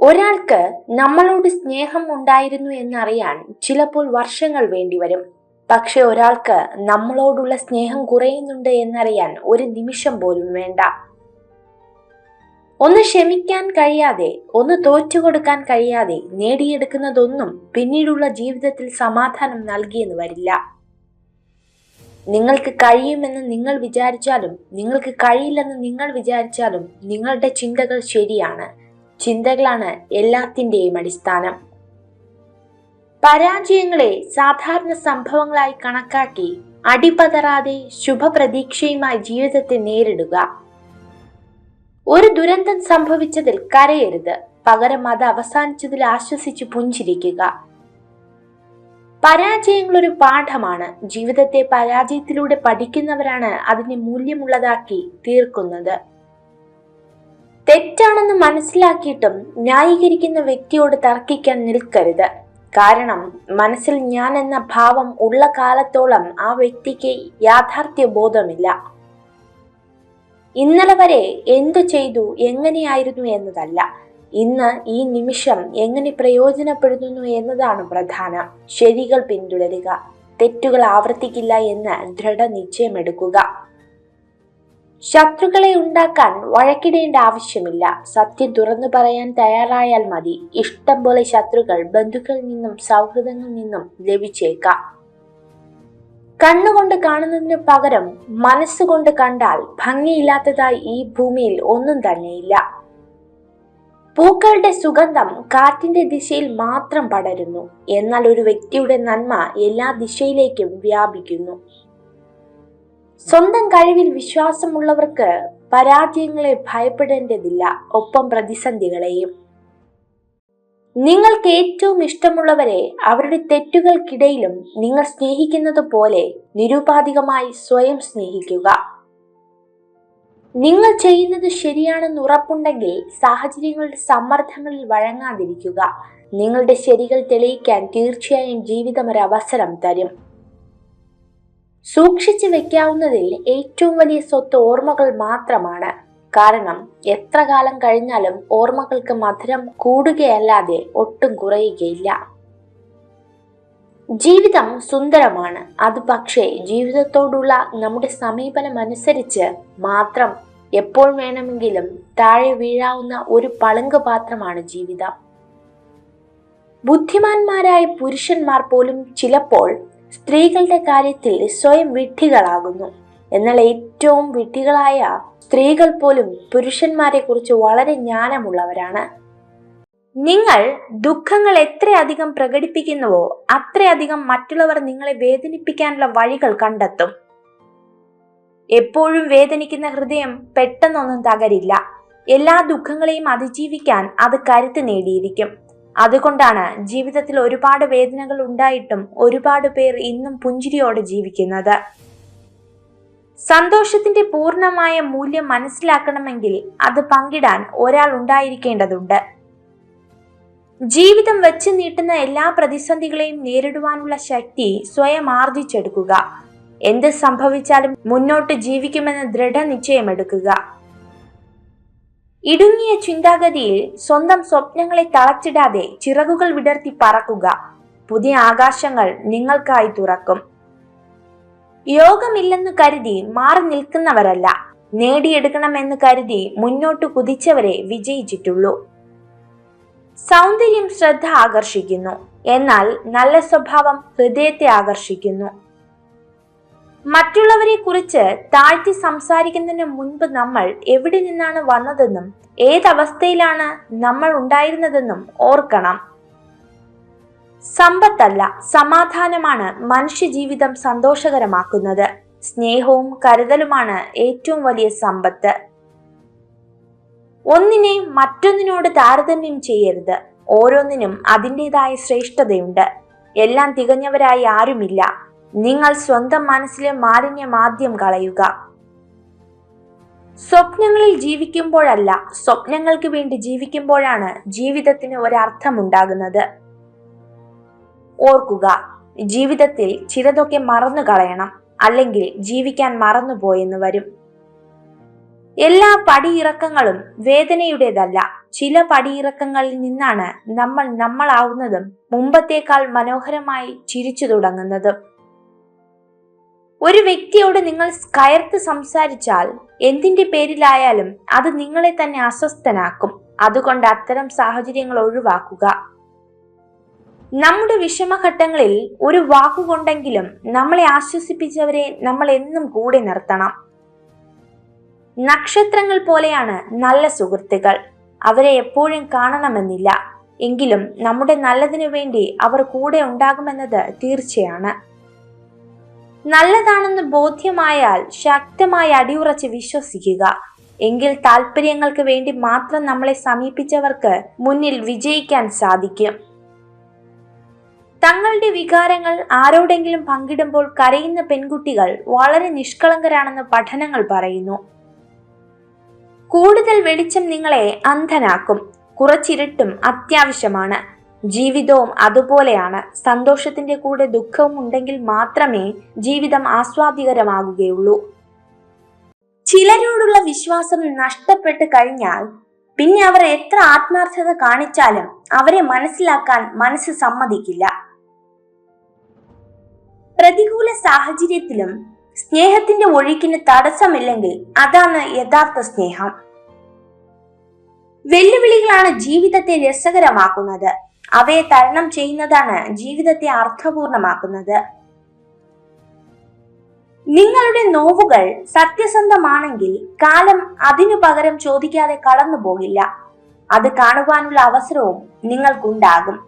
ഒരാൾക്ക് നമ്മളോട് സ്നേഹം ഉണ്ടായിരുന്നു എന്നറിയാൻ ചിലപ്പോൾ വർഷങ്ങൾ വേണ്ടിവരും. പക്ഷെ ഒരാൾക്ക് നമ്മളോടുള്ള സ്നേഹം കുറയുന്നുണ്ട് എന്നറിയാൻ ഒരു നിമിഷം പോലും വേണ്ട. ഒന്ന് ക്ഷമിക്കാൻ കഴിയാതെ, ഒന്ന് തോറ്റുകൊടുക്കാൻ കഴിയാതെ നേടിയെടുക്കുന്നതൊന്നും പിന്നീടുള്ള ജീവിതത്തിൽ സമാധാനം നൽകിയെന്ന് വരില്ല. നിങ്ങൾക്ക് കഴിയുമെന്ന് നിങ്ങൾ വിചാരിച്ചാലും നിങ്ങൾക്ക് കഴിയില്ലെന്ന് നിങ്ങൾ വിചാരിച്ചാലും നിങ്ങളുടെ ചിന്തകൾ ശരിയാണ്. ചിന്തകളാണ് എല്ലാത്തിൻ്റെയും അടിസ്ഥാനം. പരാജയങ്ങളെ സാധാരണ സംഭവങ്ങളായി കണക്കാക്കി അടിപതറാതെ ശുഭപ്രതീക്ഷയുമായി ജീവിതത്തെ നേരിടുക. ഒരു ദുരന്തം സംഭവിച്ചതിൽ കരയരുത്, പകരം അത് അവസാനിച്ചതിൽ ആശ്വസിച്ച് പുഞ്ചിരിക്കുക. പരാജയങ്ങൾ ഒരു പാഠമാണ്. ജീവിതത്തെ പരാജയത്തിലൂടെ പഠിക്കുന്നവരാണ് അതിനെ മൂല്യമുള്ളതാക്കി തീർക്കുന്നത്. തെറ്റാണെന്ന് മനസ്സിലാക്കിയിട്ടും ന്യായീകരിക്കുന്ന വ്യക്തിയോട് തർക്കിക്കാൻ നിൽക്കരുത്. കാരണം മനസ്സിൽ ഞാൻ എന്ന ഭാവം ഉള്ള കാലത്തോളം ആ വ്യക്തിക്ക് യാഥാർത്ഥ്യ ബോധമില്ല. ഇന്നലെ വരെ എന്തു ചെയ്തു, എങ്ങനെയായിരുന്നു എന്നതല്ല, ഇന്ന് ഈ നിമിഷം എങ്ങനെ പ്രയോജനപ്പെടുന്നു എന്നതാണ് പ്രധാനം. ശരികൾ പിന്തുടരുക, തെറ്റുകൾ ആവർത്തിക്കില്ല എന്ന് ദൃഢനിശ്ചയമെടുക്കുക. ശത്രുക്കളെ ഉണ്ടാക്കാൻ വഴക്കിടേണ്ട ആവശ്യമില്ല. സത്യം തുറന്നു പറയാൻ തയ്യാറായാൽ മതി. ഇഷ്ടം പോലെ ശത്രുക്കൾ ബന്ധുക്കളിൽ നിന്നും സൗഹൃദങ്ങളിൽ നിന്നും ലഭിച്ചേക്കാം. കണ്ണുകൊണ്ട് കാണുന്നതിന് പകരം മനസ്സുകൊണ്ട് കണ്ടാൽ ഭംഗിയില്ലാത്തതായി ഈ ഭൂമിയിൽ ഒന്നും തന്നെയില്ല. പൂക്കളുടെ സുഗന്ധം കാറ്റിന്റെ ദിശയിൽ മാത്രം പടരുന്നു, എന്നാൽ ഒരു വ്യക്തിയുടെ നന്മ എല്ലാ ദിശയിലേക്കും വ്യാപിക്കുന്നു. സ്വന്തം കഴിവിൽ വിശ്വാസമുള്ളവർക്ക് പരാജയങ്ങളെ ഭയപ്പെടേണ്ടതില്ല, ഒപ്പം പ്രതിസന്ധികളെയും. നിങ്ങൾക്ക് ഏറ്റവും ഇഷ്ടമുള്ളവരെ അവരുടെ തെറ്റുകൾക്കിടയിലും നിങ്ങൾ സ്നേഹിക്കുന്നത് പോലെ നിരുപാധികമായി സ്വയം സ്നേഹിക്കുക. നിങ്ങൾ ചെയ്യുന്നത് ശരിയാണെന്ന് ഉറപ്പുണ്ടെങ്കിൽ സാഹചര്യങ്ങളുടെ സമ്മർദ്ദങ്ങളിൽ വഴങ്ങാതിരിക്കുക. നിങ്ങളുടെ ശരികൾ തെളിയിക്കാൻ തീർച്ചയായും ജീവിതം ഒരു അവസരം തരും. സൂക്ഷിച്ചു വെക്കാവുന്നതിൽ ഏറ്റവും വലിയ സ്വത്ത് ഓർമ്മകൾ മാത്രമാണ്. കാരണം എത്ര കാലം കഴിഞ്ഞാലും ഓർമ്മകൾക്ക് മധുരം കൂടുകയല്ലാതെ ഒട്ടും കുറയുകയില്ല. ജീവിതം സുന്ദരമാണ്. അത് പക്ഷേ ജീവിതത്തോടുള്ള നമ്മുടെ സമീപനം അനുസരിച്ച് മാത്രം എപ്പോൾ വേണമെങ്കിലും താഴെ വീഴാവുന്ന ഒരു പളുങ്ക് പാത്രമാണ് ജീവിതം. ബുദ്ധിമാന്മാരായ പുരുഷന്മാർ പോലും ചിലപ്പോൾ സ്ത്രീകളുടെ കാര്യത്തിൽ സ്വയം വിഡ്ഢികളാകുന്നു. എന്നാൽ ഏറ്റവും വിഡ്ഢികളായ സ്ത്രീകൾ പോലും പുരുഷന്മാരെ കുറിച്ച് വളരെ ജ്ഞാനമുള്ളവരാണ്. നിങ്ങൾ ദുഃഖങ്ങൾ എത്രയധികം പ്രകടിപ്പിക്കുന്നുവോ അത്രയധികം മറ്റുള്ളവർ നിങ്ങളെ വേദനിപ്പിക്കാനുള്ള വഴികൾ കണ്ടെത്തും. എപ്പോഴും വേദനിക്കുന്ന ഹൃദയം പെട്ടെന്നൊന്നും തകരില്ല. എല്ലാ ദുഃഖങ്ങളെയും അതിജീവിക്കാൻ അത് കരുത്ത് നേടിയിരിക്കും. അതുകൊണ്ടാണ് ജീവിതത്തിൽ ഒരുപാട് വേദനകൾ ഉണ്ടായിട്ടും ഒരുപാട് പേർ ഇന്നും പുഞ്ചിരിയോടെ ജീവിക്കുന്നത്. സന്തോഷത്തിന്റെ പൂർണ്ണമായ മൂല്യം മനസ്സിലാക്കണമെങ്കിൽ അത് പങ്കിടാൻ ഒരാൾ ഉണ്ടായിരിക്കേണ്ടതുണ്ട്. ജീവിതം വെച്ച് നീട്ടുന്ന എല്ലാ പ്രതിസന്ധികളെയും നേരിടുവാനുള്ള ശക്തി സ്വയം ആർജിച്ചെടുക്കുക. എന്ത് സംഭവിച്ചാലും മുന്നോട്ട് ജീവിക്കുമെന്ന് ദൃഢനിശ്ചയമെടുക്കുക. ഇടുങ്ങിയ ചിന്താഗതിയിൽ സ്വന്തം സ്വപ്നങ്ങളെ തളച്ചിടാതെ ചിറകുകൾ വിടർത്തി പറക്കുക. പുതിയ ആകാശങ്ങൾ നിങ്ങൾക്കായി തുറക്കും. യോഗമില്ലെന്ന് കരുതി മാറി നിൽക്കുന്നവരല്ല, നേടിയെടുക്കണമെന്ന് കരുതി മുന്നോട്ട് കുതിച്ചവരെ വിജയിച്ചിട്ടുള്ളൂ. സൗന്ദര്യം ശ്രദ്ധ ആകർഷിക്കുന്നു, എന്നാൽ നല്ല സ്വഭാവം ഹൃദയത്തെ ആകർഷിക്കുന്നു. മറ്റുള്ളവരെ കുറിച്ച് താഴ്ത്തി സംസാരിക്കുന്നതിന് മുൻപ് നമ്മൾ എവിടെ നിന്നാണ് വന്നതെന്നും ഏതവസ്ഥയിലാണ് നമ്മൾ ഉണ്ടായിരുന്നതെന്നും ഓർക്കണം. സമ്പത്തല്ല, സമാധാനമാണ് മനുഷ്യജീവിതം സന്തോഷകരമാക്കുന്നത്. സ്നേഹവും കരുതലുമാണ് ഏറ്റവും വലിയ സമ്പത്ത്. ഒന്നിനെ മറ്റൊന്നിനോട് താരതമ്യം ചെയ്യരുത്. ഓരോന്നിനും അതിൻ്റെതായ ശ്രേഷ്ഠതയുണ്ട്. എല്ലാം തികഞ്ഞവരായി ആരുമില്ല. നിങ്ങൾ സ്വന്തം മനസ്സിലെ മാലിന്യം ആദ്യം കളയുക. സ്വപ്നങ്ങളിൽ ജീവിക്കുമ്പോഴല്ല, സ്വപ്നങ്ങൾക്ക് വേണ്ടി ജീവിക്കുമ്പോഴാണ് ജീവിതത്തിന് ഒരർത്ഥമുണ്ടാകുന്നത്. ഓർക്കുക, ജീവിതത്തിൽ ചിലതൊക്കെ മറന്നു കളയണം, അല്ലെങ്കിൽ ജീവിക്കാൻ മറന്നുപോയെന്ന് വരും. എല്ലാ പടിയിറക്കങ്ങളും വേദനയുടേതല്ല. ചില പടിയിറക്കങ്ങളിൽ നിന്നാണ് നമ്മൾ നമ്മളാവുന്നതും മുമ്പത്തേക്കാൾ മനോഹരമായി ചിരിച്ചു തുടങ്ങുന്നതും. ഒരു വ്യക്തിയോട് നിങ്ങൾ കയർത്ത് സംസാരിച്ചാൽ എന്തിന്റെ പേരിലായാലും അത് നിങ്ങളെ തന്നെ അസ്വസ്ഥനാക്കും. അതുകൊണ്ട് അത്തരം സാഹചര്യങ്ങൾ ഒഴിവാക്കുക. നമ്മുടെ വിഷമഘട്ടങ്ങളിൽ ഒരു വാക്കുകൊണ്ടെങ്കിലും നമ്മളെ ആശ്വസിപ്പിച്ചവരെ നമ്മൾ എന്നും കൂടെ നിർത്തണം. നക്ഷത്രങ്ങൾ പോലെയാണ് നല്ല സുഹൃത്തുക്കൾ. അവരെ എപ്പോഴും കാണണമെന്നില്ല, എങ്കിലും നമ്മുടെ നല്ലതിനു വേണ്ടി അവർ കൂടെ ഉണ്ടാകുമെന്നത് തീർച്ചയാണ്. നല്ലതാണെന്ന് ബോധ്യമായാൽ ശക്തമായി അടിയുറച്ച് വിശ്വസിക്കുക. എങ്കിൽ താല്പര്യങ്ങൾക്ക് വേണ്ടി മാത്രം നമ്മളെ സമീപിച്ചവർക്ക് മുന്നിൽ വിജയിക്കാൻ സാധിക്കും. തങ്ങളുടെ വികാരങ്ങൾ ആരോടെങ്കിലും പങ്കിടുമ്പോൾ കരയുന്ന പെൺകുട്ടികൾ വളരെ നിഷ്കളങ്കരാണെന്ന് പഠനങ്ങൾ പറയുന്നു. കൂടുതൽ വെളിച്ചം നിങ്ങളെ അന്ധനാക്കും. കുറച്ചിരുട്ടും അത്യാവശ്യമാണ്. ജീവിതവും അതുപോലെയാണ്. സന്തോഷത്തിന്റെ കൂടെ ദുഃഖവും ഉണ്ടെങ്കിൽ മാത്രമേ ജീവിതം ആസ്വാദികരമാകുകയുള്ളൂ. ചിലരോടുള്ള വിശ്വാസം നഷ്ടപ്പെട്ട് കഴിഞ്ഞാൽ പിന്നെ അവർ എത്ര ആത്മാർത്ഥത കാണിച്ചാലും അവരെ മനസ്സിലാക്കാൻ മനസ്സ് സമ്മതിക്കില്ല. പ്രതികൂല സാഹചര്യത്തിലും സ്നേഹത്തിന്റെ ഒഴുക്കിന് തടസ്സമില്ലെങ്കിൽ അതാണ് യഥാർത്ഥ സ്നേഹം. വെല്ലുവിളികളാണ് ജീവിതത്തെ രസകരമാക്കുന്നത്. അവയെ തരണം ചെയ്യുന്നതാണ് ജീവിതത്തെ അർത്ഥപൂർണമാക്കുന്നത്. നിങ്ങളുടെ നോവുകൾ സത്യസന്ധമാണെങ്കിൽ കാലം അതിനു പകരം ചോദിക്കാതെ കടന്നു പോകില്ല. അത് കാണുവാനുള്ള അവസരവും നിങ്ങൾക്കുണ്ടാകും.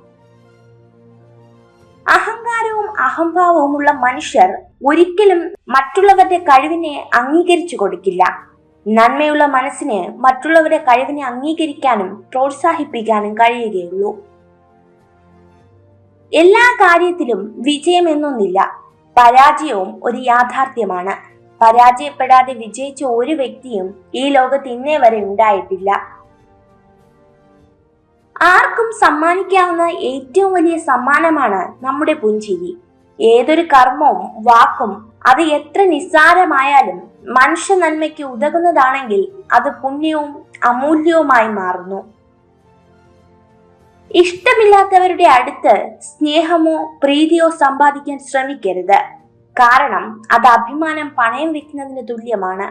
അഹങ്കാരവും അഹംഭാവവുമുള്ള മനുഷ്യർ ഒരിക്കലും മറ്റുള്ളവരുടെ കഴിവിനെ അംഗീകരിച്ചു കൊടുക്കില്ല. നന്മയുള്ള മനസ്സിന് മറ്റുള്ളവരുടെ കഴിവിനെ അംഗീകരിക്കാനും പ്രോത്സാഹിപ്പിക്കാനും കഴിയുകയുള്ളൂ. എല്ലാ കാര്യത്തിലും വിജയമെന്നൊന്നില്ല. പരാജയവും ഒരു യാഥാർത്ഥ്യമാണ്. പരാജയപ്പെടാതെ വിജയിച്ച ഒരു വ്യക്തിയും ഈ ലോകത്ത് ഇന്നേ വരെ ഉണ്ടായിട്ടില്ല. ആർക്കും സമ്മാനിക്കാവുന്ന ഏറ്റവും വലിയ സമ്മാനമാണ് നമ്മുടെ പുഞ്ചിരി. ഏതൊരു കർമ്മവും വാക്കും അത് എത്ര നിസ്സാരമായാലും മനുഷ്യ നന്മയ്ക്ക് ഉതകുന്നതാണെങ്കിൽ അത് പുണ്യവും അമൂല്യവുമായി മാറുന്നു. ഇഷ്ടമില്ലാത്തവരുടെ അടുത്ത് സ്നേഹമോ പ്രീതിയോ സമ്പാദിക്കാൻ ശ്രമിക്കരുത്. കാരണം അത് അഭിമാനം പണയം വെക്കുന്നതിന് തുല്യമാണ്.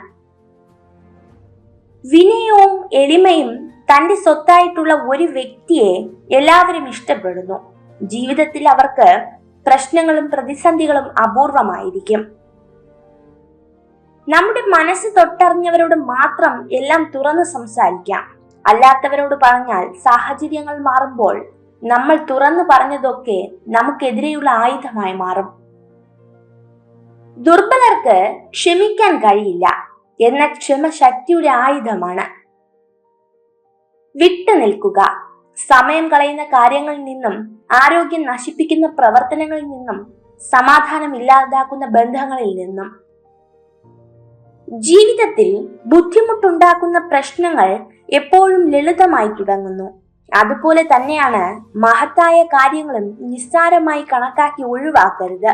വിനയവും എളിമയും തന്റെ സ്വത്തായിട്ടുള്ള ഒരു വ്യക്തിയെ എല്ലാവരും ഇഷ്ടപ്പെടുന്നു. ജീവിതത്തിൽ അവർക്ക് പ്രശ്നങ്ങളും പ്രതിസന്ധികളും അപൂർവമായിരിക്കും. നമ്മുടെ മനസ്സ് തൊട്ടറിഞ്ഞവരോട് മാത്രം എല്ലാം തുറന്ന് സംസാരിക്കാം. അല്ലാത്തവരോട് പറഞ്ഞാൽ സാഹചര്യങ്ങൾ മാറുമ്പോൾ നമ്മൾ തുറന്നു പറഞ്ഞതൊക്കെ നമുക്കെതിരെയുള്ള ആയുധമായി മാറും. ദുർബലർക്ക് ക്ഷമിക്കാൻ കഴിയില്ല. എന്നാൽ ക്ഷമ ശക്തിയുടെ ആയുധമാണ്. വിട്ടു നിൽക്കുക. സമയം കളയുന്ന കാര്യങ്ങളിൽ നിന്നും, ആരോഗ്യം നശിപ്പിക്കുന്ന പ്രവർത്തനങ്ങളിൽ നിന്നും, സമാധാനം ഇല്ലാതാക്കുന്ന ബന്ധങ്ങളിൽ നിന്നും. ജീവിതത്തിൽ ബുദ്ധിമുട്ടുണ്ടാക്കുന്ന പ്രശ്നങ്ങൾ എപ്പോഴും ലളിതമായി തുടങ്ങുന്നു. അതുപോലെ തന്നെയാണ് മഹത്തായ കാര്യങ്ങളും നിസ്സാരമായി കണക്കാക്കി ഒഴിവാക്കരുത്.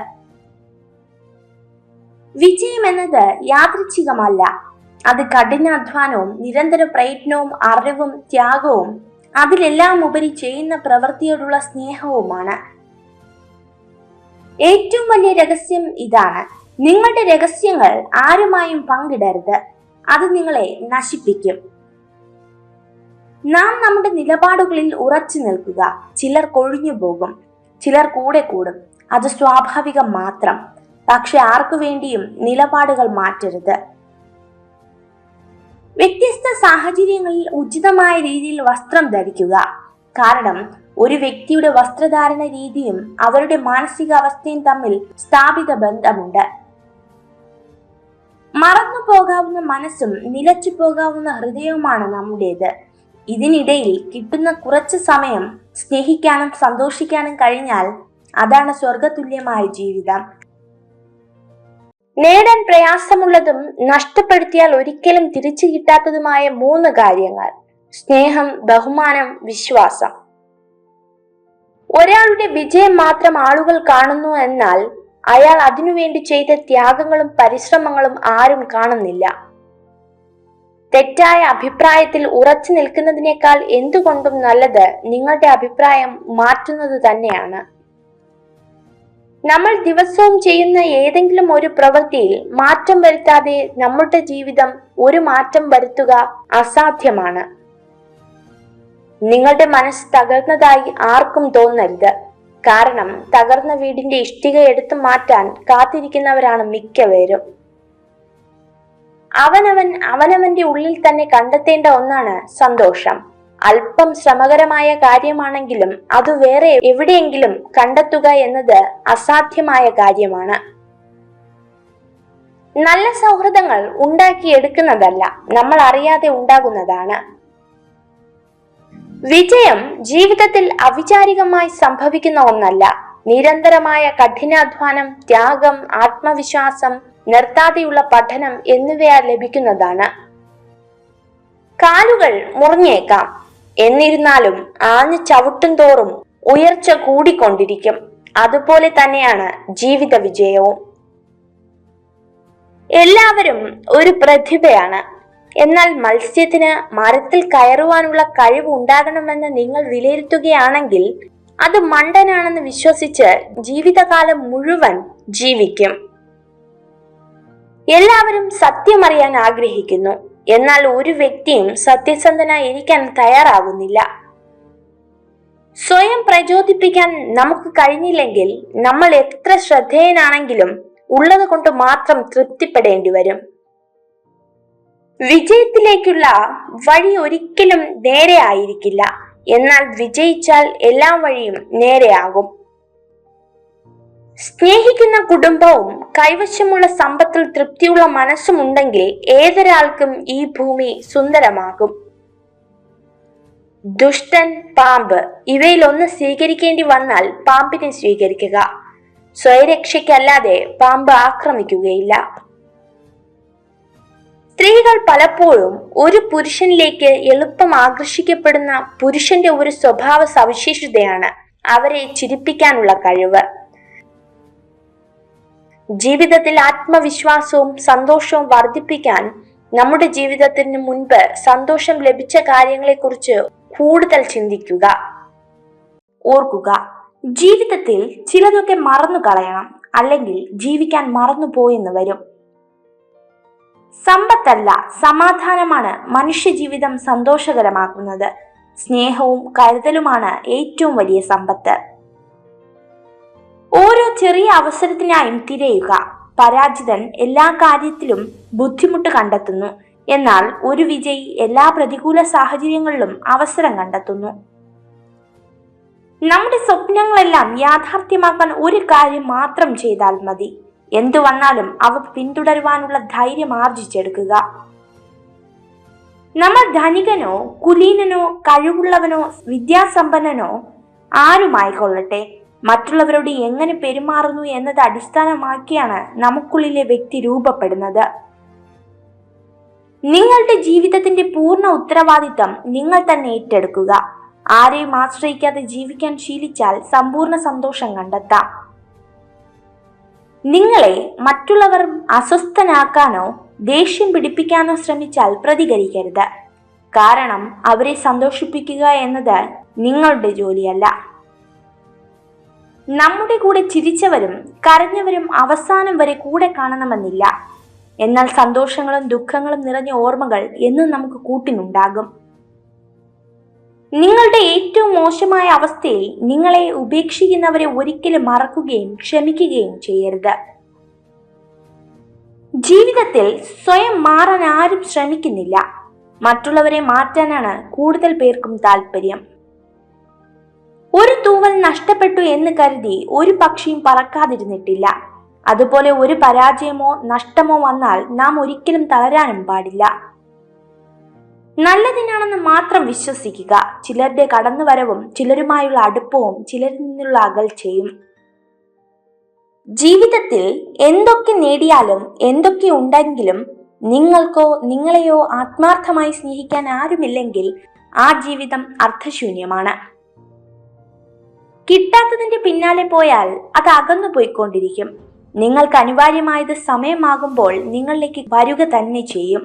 വിജയം എന്നത് യാദൃച്ഛികമല്ല. അത് കഠിനാധ്വാനവും നിരന്തര പ്രയത്നവും അറിവും ത്യാഗവും അതിലെല്ലാം ഉപരി ചെയ്യുന്ന പ്രവൃത്തിയോടുള്ള സ്നേഹവുമാണ്. ഏറ്റവും വലിയ രഹസ്യം ഇതാണ്: നിങ്ങളുടെ രഹസ്യങ്ങൾ ആരുമായും പങ്കിടരുത്. അത് നിങ്ങളെ നശിപ്പിക്കും. നാം നമ്മുടെ നിലപാടുകളിൽ ഉറച്ചു നിൽക്കുക. ചിലർ കൊഴിഞ്ഞു പോകും, ചിലർ കൂടെ കൂടും. അത് സ്വാഭാവികം മാത്രം. പക്ഷെ ആർക്കു വേണ്ടിയും നിലപാടുകൾ മാറ്റരുത്. വ്യത്യസ്ത സാഹചര്യങ്ങളിൽ ഉചിതമായ രീതിയിൽ വസ്ത്രം ധരിക്കുക. കാരണം ഒരു വ്യക്തിയുടെ വസ്ത്രധാരണ രീതിയും അവരുടെ മാനസികാവസ്ഥയും തമ്മിൽ സ്ഥാപിത ബന്ധമുണ്ട്. മറന്നു പോകാവുന്ന മനസ്സും നിലച്ചു പോകാവുന്ന ഹൃദയവുമാണ് നമ്മുടേത്. ഇതിനിടയിൽ കിട്ടുന്ന കുറച്ച് സമയം സ്നേഹിക്കാനും സന്തോഷിക്കാനും കഴിഞ്ഞാൽ അതാണ് സ്വർഗതുല്യമായ ജീവിതം. നേടാൻ പ്രയാസമുള്ളതും നഷ്ടപ്പെടുത്തിയാൽ ഒരിക്കലും തിരിച്ചു കിട്ടാത്തതുമായ 3 കാര്യങ്ങൾ: സ്നേഹം, ബഹുമാനം, വിശ്വാസം. ഒരാളുടെ വിജയം മാത്രം ആളുകൾ കാണുന്നു, എന്നാൽ അയാൾ അതിനുവേണ്ടി ചെയ്ത ത്യാഗങ്ങളും പരിശ്രമങ്ങളും ആരും കാണുന്നില്ല. തെറ്റായ അഭിപ്രായത്തിൽ ഉറച്ചു നിൽക്കുന്നതിനേക്കാൾ എന്തുകൊണ്ടും നല്ലത് നിങ്ങളുടെ അഭിപ്രായം മാറ്റുന്നത് തന്നെയാണ്. നമ്മൾ ദിവസവും ചെയ്യുന്ന ഏതെങ്കിലും ഒരു പ്രവൃത്തിയിൽ മാറ്റം വരുത്താതെ നമ്മുടെ ജീവിതം ഒരു മാറ്റം വരുത്തുക അസാധ്യമാണ്. നിങ്ങളുടെ മനസ്സ് തകർന്നതായി ആർക്കും തോന്നരുത്. കാരണം തകർന്ന വീടിന്റെ ഇഷ്ടിക എടുത്തു മാറ്റാൻ കാത്തിരിക്കുന്നവരാണ് മിക്കവരും. അവനവന്റെ ഉള്ളിൽ തന്നെ കണ്ടെത്തേണ്ട ഒന്നാണ് സന്തോഷം. അല്പം ശ്രമകരമായ കാര്യമാണെങ്കിലും അത് വേറെ എവിടെയെങ്കിലും കണ്ടെത്തുക എന്നത് അസാധ്യമായ കാര്യമാണ്. നല്ല സൗഹൃദങ്ങൾ ഉണ്ടാക്കിയെടുക്കുന്നതല്ല, നമ്മൾ അറിയാതെ ഉണ്ടാകുന്നതാണ്. വിജയം ജീവിതത്തിൽ അവിചാരികമായി സംഭവിക്കുന്ന ഒന്നല്ല. നിരന്തരമായ കഠിനാധ്വാനം, ത്യാഗം, ആത്മവിശ്വാസം, നിർത്താതെയുള്ള പഠനം എന്നിവയാൽ ലഭിക്കുന്നതാണ്. കാലുകൾ മുറിഞ്ഞേക്കാം, എന്നിരുന്നാലും ആഞ്ഞു ചവിട്ടും തോറും ഉയർച്ച കൂടിക്കൊണ്ടിരിക്കും. അതുപോലെ തന്നെയാണ് ജീവിത വിജയവും. എല്ലാവരും ഒരു പ്രതിഭയാണ്. എന്നാൽ മത്സ്യത്തിന് മരത്തിൽ കയറുവാനുള്ള കഴിവ് ഉണ്ടാകണമെന്ന് നിങ്ങൾ വിലയിരുത്തുകയാണെങ്കിൽ അത് മണ്ടനാണെന്ന് വിശ്വസിച്ച് ജീവിതകാലം മുഴുവൻ ജീവിക്കും. എല്ലാവരും സത്യമറിയാൻ ആഗ്രഹിക്കുന്നു, എന്നാൽ ഒരു വ്യക്തിയും സത്യസന്ധനായി ഇരിക്കാൻ തയ്യാറാകുന്നില്ല. സ്വയം പ്രചോദിപ്പിക്കാൻ നമുക്ക് കഴിഞ്ഞില്ലെങ്കിൽ നമ്മൾ എത്ര ശ്രദ്ധേയനാണെങ്കിലും ഉള്ളത് കൊണ്ട് മാത്രം തൃപ്തിപ്പെടേണ്ടി വരും. വിജയത്തിലേക്കുള്ള വഴി ഒരിക്കലും നേരെ ആയിരിക്കില്ല, എന്നാൽ വിജയിച്ചാൽ എല്ലാ വഴിയും നേരെയാകും. സ്നേഹിക്കുന്ന കുടുംബവും കൈവശമുള്ള സമ്പത്തിൽ തൃപ്തിയുള്ള മനസ്സും ഉണ്ടെങ്കിൽ ഏതൊരാൾക്കും ഈ ഭൂമി സുന്ദരമാകും. ദുഷ്ടൻ, പാമ്പ് ഇവയിൽ ഒന്ന് സ്വീകരിക്കേണ്ടി വന്നാൽ പാമ്പിനെ സ്വീകരിക്കുക. സ്വയരക്ഷയ്ക്കല്ലാതെ പാമ്പ് ആക്രമിക്കുകയില്ല. സ്ത്രീകൾ പലപ്പോഴും ഒരു പുരുഷനിലേക്ക് എളുപ്പം ആകർഷിക്കപ്പെടുന്ന പുരുഷന്റെ ഒരു സ്വഭാവ സവിശേഷതയാണ് അവരെ ചിരിപ്പിക്കാനുള്ള കഴിവ്. ജീവിതത്തിൽ ആത്മവിശ്വാസവും സന്തോഷവും വർദ്ധിപ്പിക്കാൻ നമ്മുടെ ജീവിതത്തിന് മുൻപ് സന്തോഷം ലഭിച്ച കാര്യങ്ങളെക്കുറിച്ച് കൂടുതൽ ചിന്തിക്കുക. ഓർക്കുക, ജീവിതത്തിൽ ചിലതൊക്കെ മറന്നു കളയണം, അല്ലെങ്കിൽ ജീവിക്കാൻ മറന്നുപോയെന്ന് വരും. സമ്പത്തല്ല, സമാധാനമാണ് മനുഷ്യ ജീവിതം സന്തോഷകരമാക്കുന്നത്. സ്നേഹവും കരുതലുമാണ് ഏറ്റവും വലിയ സമ്പത്ത്. ഓരോ ചെറിയ അവസരത്തിനായും തിരയുക. പരാജിതൻ എല്ലാ കാര്യത്തിലും ബുദ്ധിമുട്ട് കണ്ടെത്തുന്നു, എന്നാൽ ഒരു വിജയി എല്ലാ പ്രതികൂല സാഹചര്യങ്ങളിലും അവസരം കണ്ടെത്തുന്നു. നമ്മുടെ സ്വപ്നങ്ങളെല്ലാം യാഥാർത്ഥ്യമാക്കാൻ ഒരു കാര്യം മാത്രം ചെയ്താൽ മതി. എന്തു വന്നാലും അവ പിന്തുടരുവാനുള്ള ധൈര്യം ആർജിച്ചെടുക്കുക. നമ്മൾ ധനികനോ കുലീനനോ കഴിവുള്ളവനോ വിദ്യാസമ്പന്നനോ ആരുമായിക്കൊള്ളട്ടെ, മറ്റുള്ളവരോട് എങ്ങനെ പെരുമാറുന്നു എന്നത് അടിസ്ഥാനമാക്കിയാണ് നമുക്കുള്ളിലെ വ്യക്തി രൂപപ്പെടുന്നത്. നിങ്ങളുടെ ജീവിതത്തിന്റെ പൂർണ്ണ ഉത്തരവാദിത്തം നിങ്ങൾ തന്നെ ഏറ്റെടുക്കുക. ആരെയും ആശ്രയിക്കാതെ ജീവിക്കാൻ ശീലിച്ചാൽ സമ്പൂർണ്ണ സന്തോഷം കണ്ടെത്താം. നിങ്ങളെ മറ്റുള്ളവർ അസ്വസ്ഥനാക്കാനോ ദേഷ്യം പിടിപ്പിക്കാനോ ശ്രമിച്ചാൽ പ്രതികരിക്കരുത്. കാരണം അവരെ സന്തോഷിപ്പിക്കുക എന്നത് നിങ്ങളുടെ ജോലിയല്ല. നമ്മുടെ കൂടെ ചിരിച്ചവരും കരഞ്ഞവരും അവസാനം വരെ കൂടെ കാണണമെന്നില്ല. എന്നാൽ സന്തോഷങ്ങളും ദുഃഖങ്ങളും നിറഞ്ഞ ഓർമ്മകൾ എന്നും നമുക്ക് കൂട്ടിനുണ്ടാകും. നിങ്ങളുടെ ഏറ്റവും മോശമായ അവസ്ഥയിൽ നിങ്ങളെ ഉപേക്ഷിക്കുന്നവരെ ഒരിക്കലും മറക്കുകയും ക്ഷമിക്കുകയും ചെയ്യരുത്. ജീവിതത്തിൽ സ്വയം മാറാൻ ആരും ശ്രമിക്കുന്നില്ല. മറ്റുള്ളവരെ മാറ്റാനാണ് കൂടുതൽ പേർക്കും താല്പര്യം. ഒരു തൂവൽ നഷ്ടപ്പെട്ടു എന്ന് കരുതി ഒരു പക്ഷിയും പറക്കാതിരുന്നിട്ടില്ല. അതുപോലെ ഒരു പരാജയമോ നഷ്ടമോ വന്നാൽ നാം ഒരിക്കലും തളരാനും പാടില്ല. നല്ലതിനാണെന്ന് മാത്രം വിശ്വസിക്കുക. ചിലരുടെ കടന്നുവരവും ചിലരുമായുള്ള അടുപ്പവും ചിലരിൽ നിന്നുള്ള അകൽച്ചയും. ജീവിതത്തിൽ എന്തൊക്കെ നേടിയാലും എന്തൊക്കെ ഉണ്ടെങ്കിലും നിങ്ങൾക്കോ നിങ്ങളെയോ ആത്മാർത്ഥമായി സ്നേഹിക്കാൻ ആരുമില്ലെങ്കിൽ ആ ജീവിതം അർത്ഥശൂന്യമാണ്. കിട്ടാത്തതിന്റെ പിന്നാലെ പോയാൽ അത് അകന്നു പോയിക്കൊണ്ടിരിക്കും. നിങ്ങൾക്ക് അനിവാര്യമായത് സമയമാകുമ്പോൾ നിങ്ങളിലേക്ക് വരിക തന്നെ ചെയ്യും.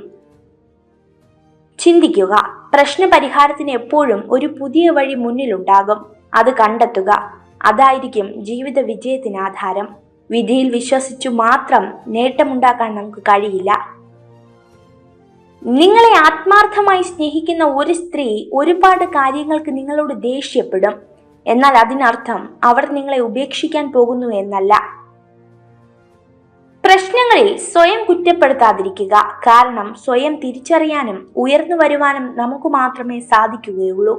ചിന്തിക്കുക. പ്രശ്നപരിഹാരത്തിന് എപ്പോഴും ഒരു പുതിയ വഴി മുന്നിലുണ്ടാകും. അത് കണ്ടെത്തുക. അതായിരിക്കും ജീവിത വിജയത്തിന് ആധാരം. വിധിയിൽ വിശ്വസിച്ചു മാത്രം നേട്ടമുണ്ടാക്കാൻ നമുക്ക് കഴിയില്ല. നിങ്ങളെ ആത്മാർത്ഥമായി സ്നേഹിക്കുന്ന ഒരു സ്ത്രീ ഒരുപാട് കാര്യങ്ങൾക്ക് നിങ്ങളോട് ദേഷ്യപ്പെടും. എന്നാൽ അതിനർത്ഥം അവർ നിങ്ങളെ ഉപേക്ഷിക്കാൻ പോകുന്നു എന്നല്ല. പ്രശ്നങ്ങളിൽ സ്വയം കുറ്റപ്പെടുത്താതിരിക്കുക. കാരണം സ്വയം തിരിച്ചറിയാനും ഉയർന്നു വരുവാനും നമുക്ക് മാത്രമേ സാധിക്കുകയുള്ളൂ.